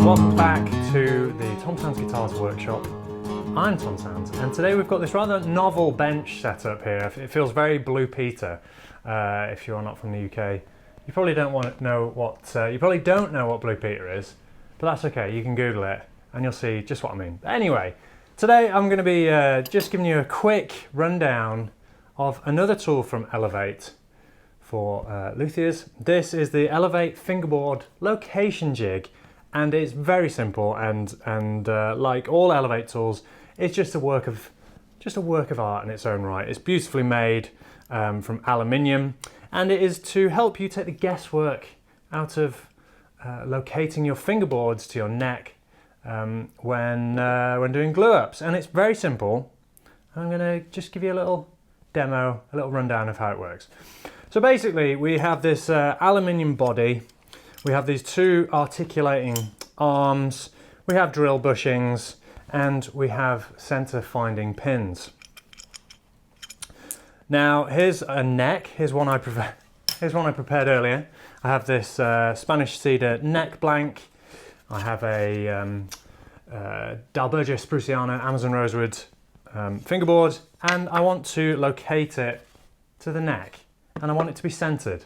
Welcome back to the Tom Sands Guitars Workshop. I'm Tom Sands, and today we've got this rather novel bench setup here. It feels very Blue Peter. If you are not from the UK, you probably don't know what Blue Peter is, but that's okay. You can Google it, and you'll see just what I mean. But anyway, today I'm going to be just giving you a quick rundown of another tool from Elevate for luthiers. This is the Elevate Fingerboard Location Jig. And it's very simple, and like all Elevate tools, it's just a work of art in its own right. It's beautifully made from aluminium, and it is to help you take the guesswork out of locating your fingerboards to your neck when doing glue ups. And it's very simple. I'm going to just give you a little demo, a little rundown of how it works. So basically, we have this aluminium body. We have these two articulating arms, we have drill bushings, and we have center finding pins. Now here's a neck, here's one I prepared earlier. I have this Spanish cedar neck blank. I have a Dalbergia Spruciana Amazon rosewood fingerboard, and I want to locate it to the neck, and I want it to be centered,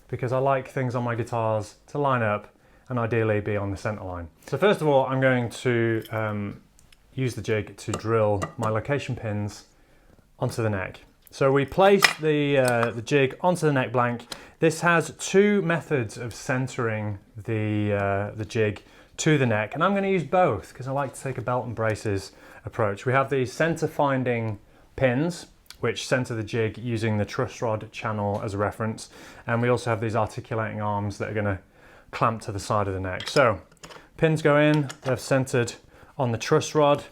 because I like things on my guitars to line up and ideally be on the center line. So first of all, I'm going to use the jig to drill my location pins onto the neck. So we place the jig onto the neck blank. This has two methods of centering the jig to the neck, and I'm going to use both because I like to take a belt and braces approach. We have these center finding pins, which center the jig using the truss rod channel as a reference. And we also have these articulating arms that are going to clamp to the side of the neck. So pins go in, they're centered on the truss rod.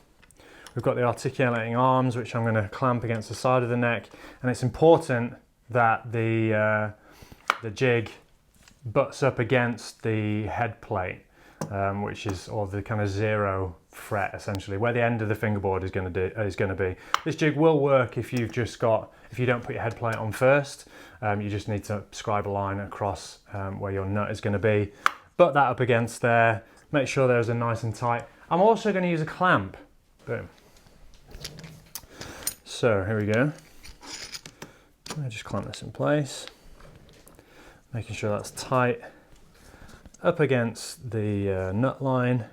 We've got the articulating arms, which I'm going to clamp against the side of the neck. And it's important that the jig butts up against the head plate, which is, or the kind of zero fret essentially, where the end of the fingerboard is going to be. This jig will work if you don't put your head plate on first. You just need to scribe a line across where your nut is going to be. Butt that up against there. Make sure those are nice and tight. I'm also going to use a clamp. Boom. So here we go. I just clamp this in place, making sure that's tight up against the nut line.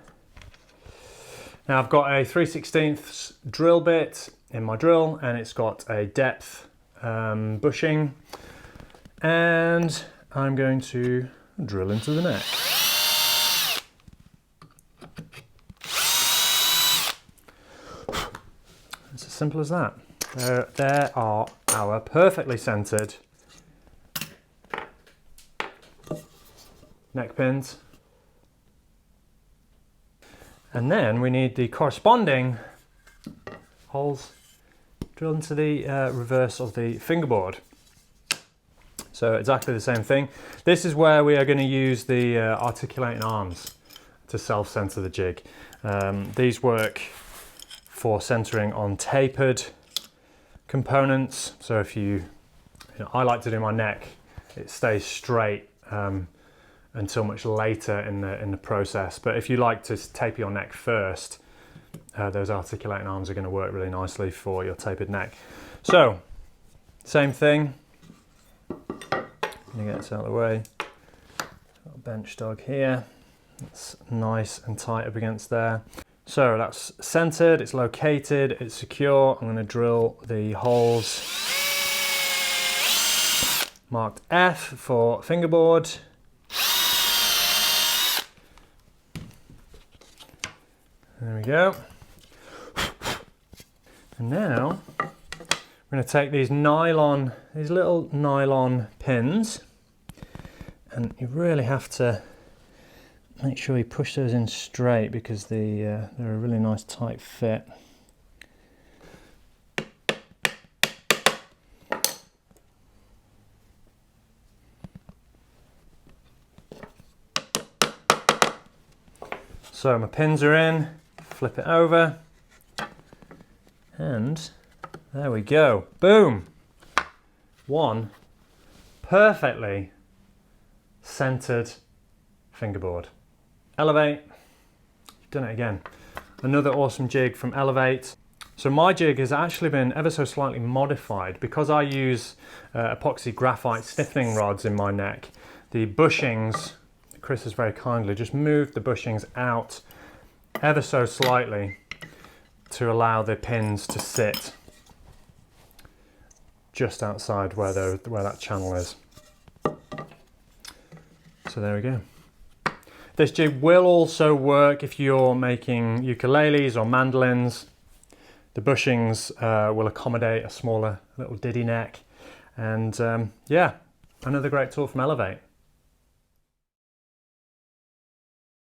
Now I've got a 3/16 drill bit in my drill, and it's got a depth bushing, and I'm going to drill into the neck. It's as simple as that. There are our perfectly centered neck pins. And then we need the corresponding holes drilled into the reverse of the fingerboard. So exactly the same thing. This is where we are going to use the articulating arms to self-center the jig. These work for centering on tapered components. So if I like to do my neck, it stays straight until much later in the process. But if you like to taper your neck first, those articulating arms are going to work really nicely for your tapered neck. So, same thing. Let me get this out of the way. Got a bench dog here. It's nice and tight up against there. So that's centered, it's located, it's secure. I'm going to drill the holes marked F for fingerboard. There we go. And now I'm going to take these little nylon pins, and you really have to make sure you push those in straight because they're a really nice tight fit. So my pins are in, flip it over, and there we go. Boom! One perfectly centered fingerboard. Elevate, done it again. Another awesome jig from Elevate. So my jig has actually been ever so slightly modified because I use epoxy graphite stiffening rods in my neck. The bushings, Chris has very kindly just moved the bushings out ever so slightly to allow the pins to sit just outside where that channel is. So there we go. This jig will also work if you're making ukuleles or mandolins. The bushings will accommodate a smaller little diddy neck. And yeah, another great tool from Elevate.